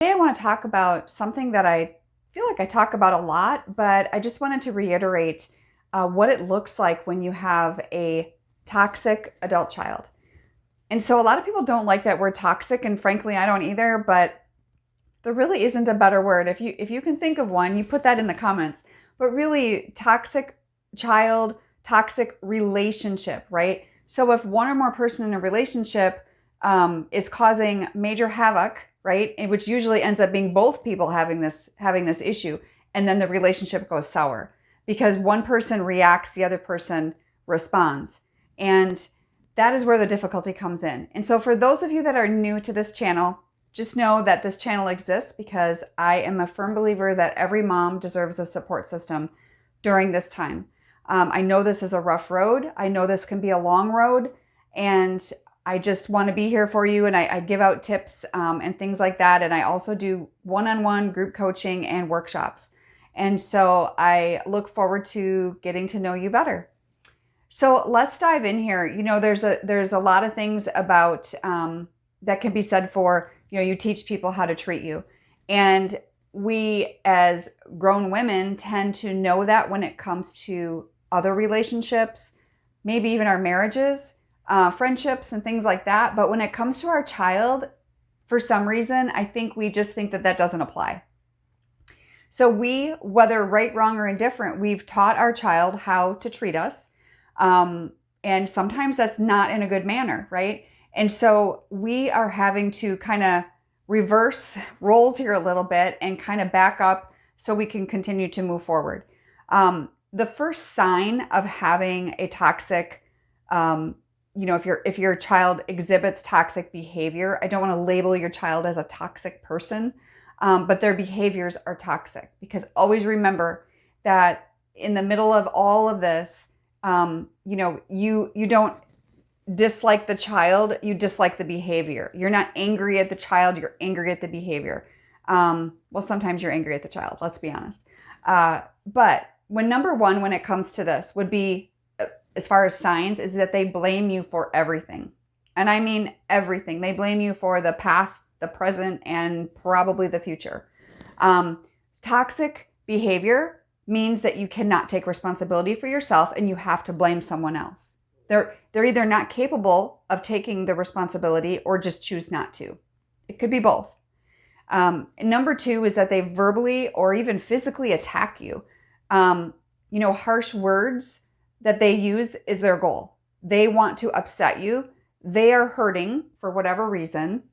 Today, I want to talk about something that I feel like I talk about a lot, but I just wanted to reiterate what it looks like when you have a toxic adult child. And so, a lot of people don't like that word toxic, and frankly, I don't either. But there really isn't a better word. If you can think of one, you put that in the comments. But really, toxic child, toxic relationship, right? So if one or more person in a relationship is causing major havoc, right, which usually ends up being both people having this issue, and then the relationship goes sour because one person reacts, the other person responds, and that is where the difficulty comes in. And so for those of you that are new to this channel, just know that this channel exists because I am a firm believer that every mom deserves a support system during this time. I know this is a rough road. I know this can be a long road, and I just want to be here for you. And I give out tips and things like that. And I also do one-on-one group coaching and workshops. And so I look forward to getting to know you better. So let's dive in here. There's a lot of things about that can be said for, you teach people how to treat you. And we as grown women tend to know that when it comes to other relationships, maybe even our marriages, friendships and things like that. But when it comes to our child, for some reason, I think we just think that that doesn't apply. So whether right, wrong, or indifferent, we've taught our child how to treat us. And sometimes that's not in a good manner, right? And so we are having to kind of reverse roles here a little bit and kind of back up so we can continue to move forward. The first sign of having a toxic, if your child exhibits toxic behavior, I don't want to label your child as a toxic person, but their behaviors are toxic, because always remember that in the middle of all of this, you don't dislike the child, you dislike the behavior. You're not angry at the child, you're angry at the behavior. Well, sometimes you're angry at the child, let's be honest. But number one, when it comes to this, would be, as far as signs, is that they blame you for everything. And I mean everything. They blame you for the past, the present, and probably the future. Toxic behavior means that you cannot take responsibility for yourself and you have to blame someone else. They're either not capable of taking the responsibility or just choose not to. It could be both. Number two is that they verbally or even physically attack you. Harsh words that they use is their goal. They want to upset you. They are hurting for whatever reason,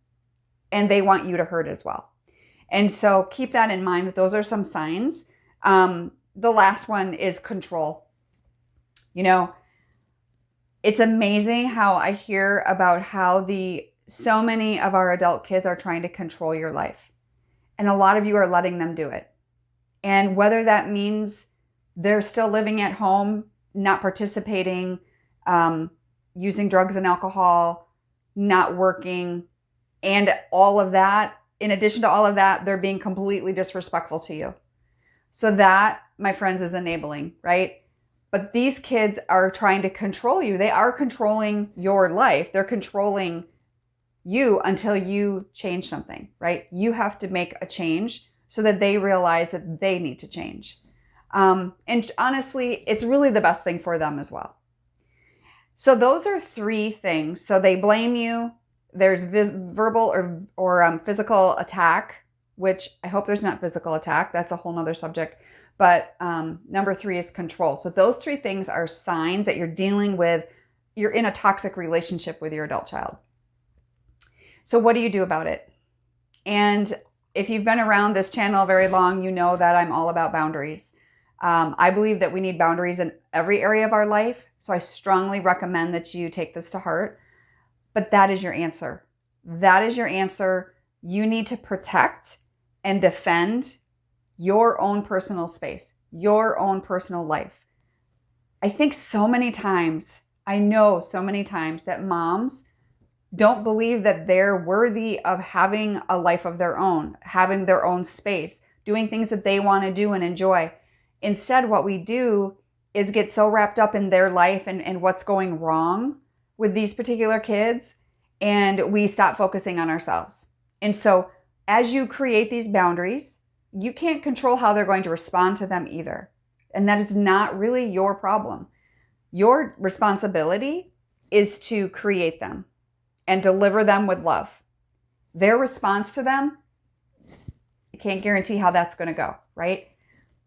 and they want you to hurt as well. And so keep that in mind. Those are some signs. The last one is control. It's amazing how I hear about how so many of our adult kids are trying to control your life. And a lot of you are letting them do it. And whether that means they're still living at home, not participating, using drugs and alcohol, not working, and all of that, in addition to all of that, they're being completely disrespectful to you. So that, my friends, is enabling, right? But these kids are trying to control you. They are controlling your life. They're controlling you until you change something, right? You have to make a change so that they realize that they need to change. And honestly, it's really the best thing for them as well. So those are three things. So they blame you. There's verbal or physical attack, which I hope there's not physical attack. That's a whole nother subject. But number three is control. So those three things are signs that you're in a toxic relationship with your adult child. So what do you do about it? And if you've been around this channel very long, you know that I'm all about boundaries. I believe that we need boundaries in every area of our life. So I strongly recommend that you take this to heart. But that is your answer. That is your answer. You need to protect and defend your own personal space, your own personal life. I think I know so many times that moms don't believe that they're worthy of having a life of their own, having their own space, doing things that they want to do and enjoy. Instead, what we do is get so wrapped up in their life and what's going wrong with these particular kids, and we stop focusing on ourselves. And so as you create these boundaries, you can't control how they're going to respond to them either. And that is not really your problem. Your responsibility is to create them and deliver them with love. Their response to them, I can't guarantee how that's going to go, right?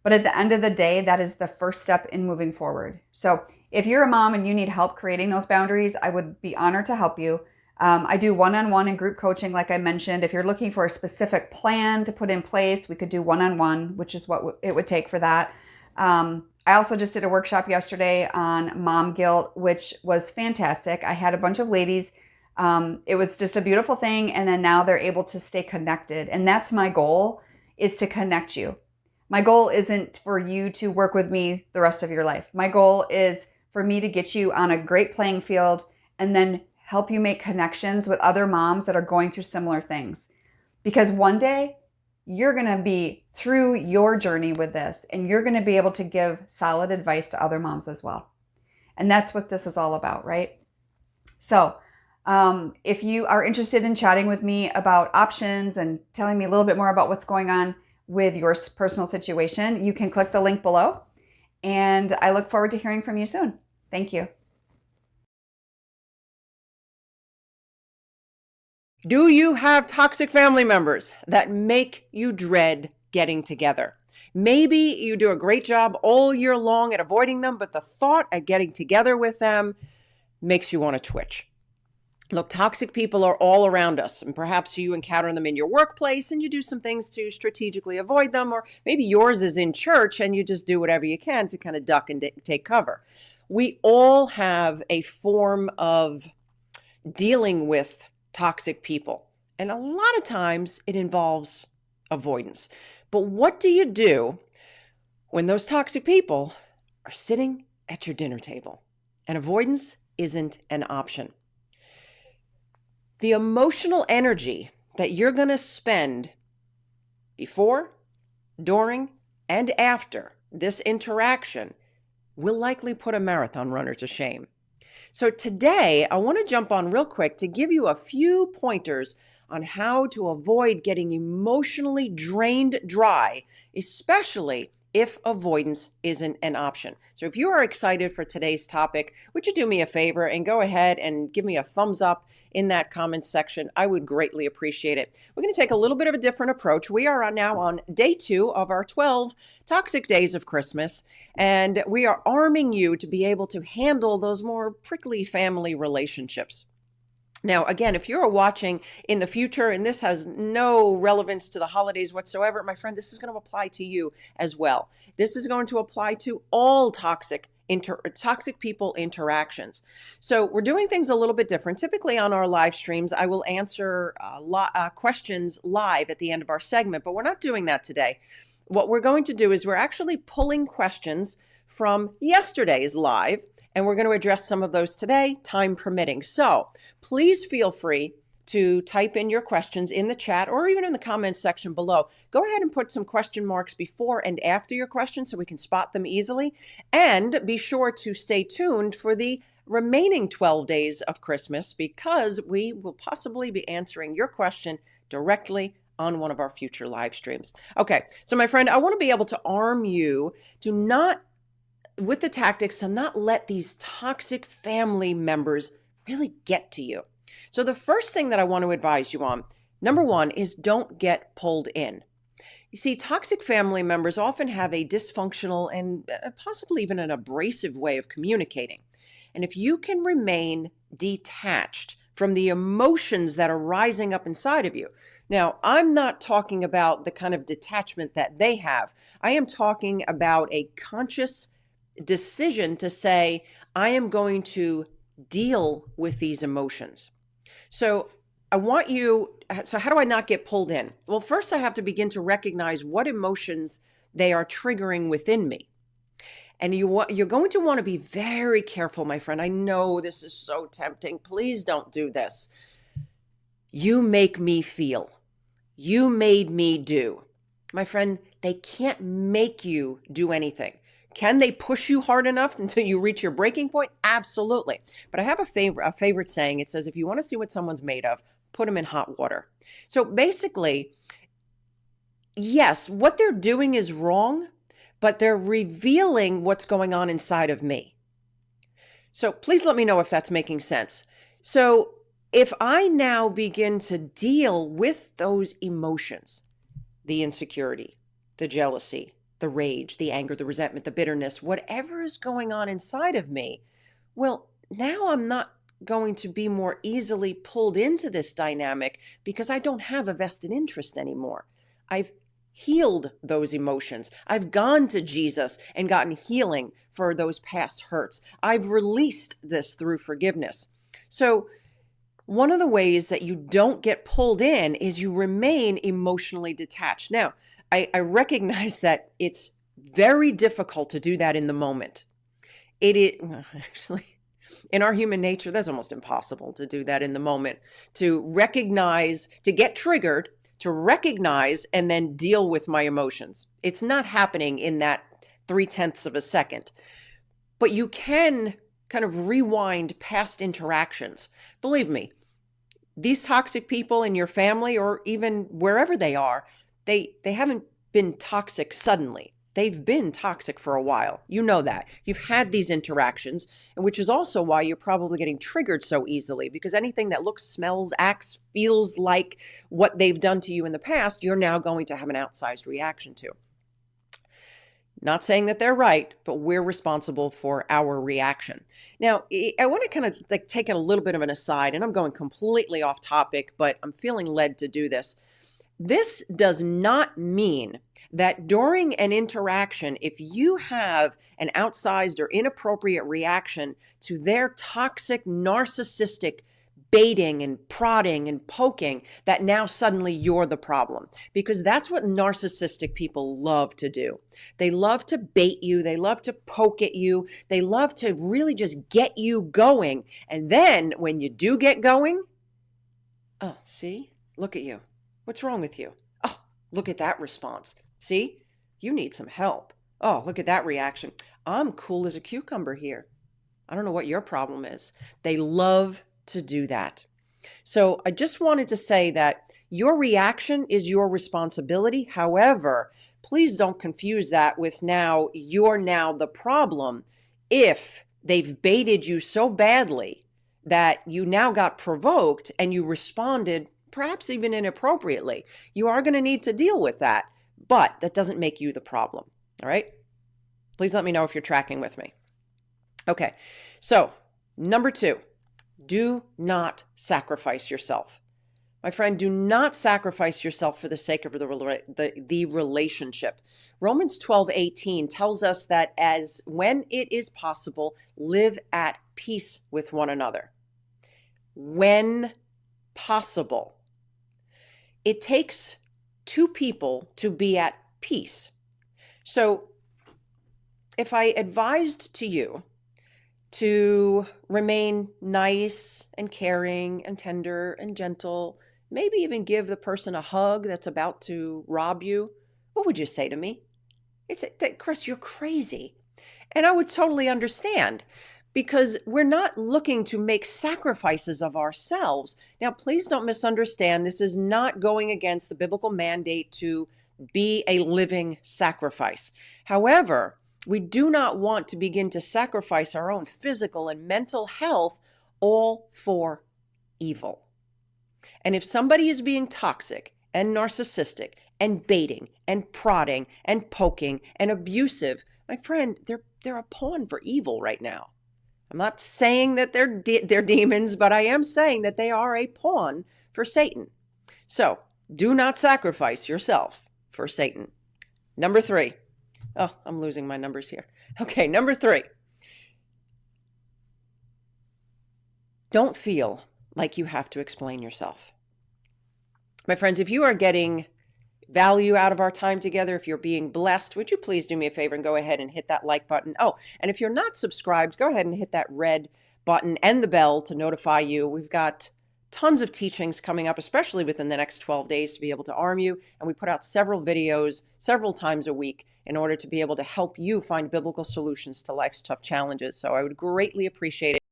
But at the end of the day, that is the first step in moving forward. So if you're a mom and you need help creating those boundaries, I would be honored to help you. I do one-on-one and group coaching, like I mentioned. If you're looking for a specific plan to put in place, we could do one-on-one, which is what it would take for that. I also just did a workshop yesterday on mom guilt, which was fantastic. I had a bunch of ladies. It was just a beautiful thing. And then now they're able to stay connected. And that's my goal, is to connect you. My goal isn't for you to work with me the rest of your life. My goal is for me to get you on a great playing field and then help you make connections with other moms that are going through similar things. Because one day you're going to be through your journey with this and you're going to be able to give solid advice to other moms as well. And that's what this is all about, right? So if you are interested in chatting with me about options and telling me a little bit more about what's going on with your personal situation, you can click the link below. And I look forward to hearing from you soon. Thank you. Do you have toxic family members that make you dread getting together? Maybe you do a great job all year long at avoiding them, but the thought of getting together with them makes you want to twitch. Look, toxic people are all around us, and perhaps you encounter them in your workplace and you do some things to strategically avoid them, or maybe yours is in church and you just do whatever you can to kind of duck and take cover. We all have a form of dealing with toxic people, and a lot of times it involves avoidance. But what do you do when those toxic people are sitting at your dinner table and avoidance isn't an option? The emotional energy that you're going to spend before, during, and after this interaction will likely put a marathon runner to shame. So today, I want to jump on real quick to give you a few pointers on how to avoid getting emotionally drained dry, especially if avoidance isn't an option. So if you are excited for today's topic, would you do me a favor and go ahead and give me a thumbs up in that comment section? I would greatly appreciate it. We're going to take a little bit of a different approach. We are now on day 2 of our 12 toxic days of Christmas, and we are arming you to be able to handle those more prickly family relationships. Now, again, if you're watching in the future and this has no relevance to the holidays whatsoever, my friend, this is going to apply to you as well. This is going to apply to all toxic people interactions. So we're doing things a little bit different. Typically on our live streams, I will answer questions live at the end of our segment, but we're not doing that today. What we're going to do is we're actually pulling questions from yesterday's live, and we're going to address some of those today, time permitting. So please feel free to type in your questions in the chat or even in the comments section below. Go ahead and put some question marks before and after your questions so we can spot them easily. And be sure to stay tuned for the remaining 12 days of Christmas, because we will possibly be answering your question directly on one of our future live streams. Okay, so my friend, I want to be able to arm you with the tactics to not let these toxic family members really get to you. So the first thing that I want to advise you on, number one, is don't get pulled in. You see, toxic family members often have a dysfunctional and possibly even an abrasive way of communicating. And if you can remain detached from the emotions that are rising up inside of you. Now, I'm not talking about the kind of detachment that they have. I am talking about a conscious decision to say, I am going to deal with these emotions. So how do I not get pulled in? Well, first I have to begin to recognize what emotions they are triggering within me. And you're going to want to be very careful, my friend. I know this is so tempting. Please don't do this. You make me feel. You made me do. My friend, they can't make you do anything. Can they push you hard enough until you reach your breaking point? Absolutely. But I have a favorite saying. It says, if you want to see what someone's made of, put them in hot water. So basically, yes, what they're doing is wrong, but they're revealing what's going on inside of me. So please let me know if that's making sense. So if I now begin to deal with those emotions, the insecurity, the jealousy, the rage, the anger, the resentment, the bitterness, whatever is going on inside of me, well, now I'm not going to be more easily pulled into this dynamic because I don't have a vested interest anymore. I've healed those emotions. I've gone to Jesus and gotten healing for those past hurts. I've released this through forgiveness. So, one of the ways that you don't get pulled in is you remain emotionally detached. Now, I recognize that it's very difficult to do that in the moment. It is, well, actually, in our human nature, that's almost impossible to do that in the moment, to recognize, to get triggered, to recognize, and then deal with my emotions. It's not happening in that 0.3 of a second. But you can kind of rewind past interactions. Believe me, these toxic people in your family or even wherever they are, they haven't been toxic suddenly. They've been toxic for a while. You know that. You've had these interactions, and which is also why you're probably getting triggered so easily, because anything that looks, smells, acts, feels like what they've done to you in the past, you're now going to have an outsized reaction to. Not saying that they're right, but we're responsible for our reaction. Now, I want to kind of like take it a little bit of an aside, and I'm going completely off topic, but I'm feeling led to do this. This does not mean that during an interaction, if you have an outsized or inappropriate reaction to their toxic, narcissistic baiting and prodding and poking, that now suddenly you're the problem. Because that's what narcissistic people love to do. They love to bait you. They love to poke at you. They love to really just get you going. And then when you do get going, oh, see, look at you. What's wrong with you? Oh, look at that response. See, you need some help. Oh, look at that reaction. I'm cool as a cucumber here. I don't know what your problem is. They love to do that. So I just wanted to say that your reaction is your responsibility. However, please don't confuse that with now you're now the problem if they've baited you so badly that you now got provoked and you responded perhaps even inappropriately. You are going to need to deal with that, but that doesn't make you the problem. All right? Please let me know if you're tracking with me. Okay, so number 2, do not sacrifice yourself. My friend, do not sacrifice yourself for the sake of the relationship. Romans 12:18 tells us that as when it is possible, live at peace with one another. When possible. It takes 2 people to be at peace. So if I advised to you to remain nice and caring and tender and gentle, maybe even give the person a hug that's about to rob you, what would you say to me? It's that, Chris, you're crazy. And I would totally understand, because we're not looking to make sacrifices of ourselves. Now, please don't misunderstand. This is not going against the biblical mandate to be a living sacrifice. However, we do not want to begin to sacrifice our own physical and mental health all for evil. And if somebody is being toxic and narcissistic and baiting and prodding and poking and abusive, my friend, they're a pawn for evil right now. I'm not saying that they're demons, but I am saying that they are a pawn for Satan. So do not sacrifice yourself for Satan. Number 3. Oh, I'm losing my numbers here. Okay, number 3. Don't feel like you have to explain yourself. My friends, if you are getting value out of our time together, if you're being blessed, would you please do me a favor and go ahead and hit that like button? Oh, and if you're not subscribed, go ahead and hit that red button and the bell to notify you. We've got tons of teachings coming up, especially within the next 12 days, to be able to arm you. And we put out several videos several times a week in order to be able to help you find biblical solutions to life's tough challenges. So I would greatly appreciate it.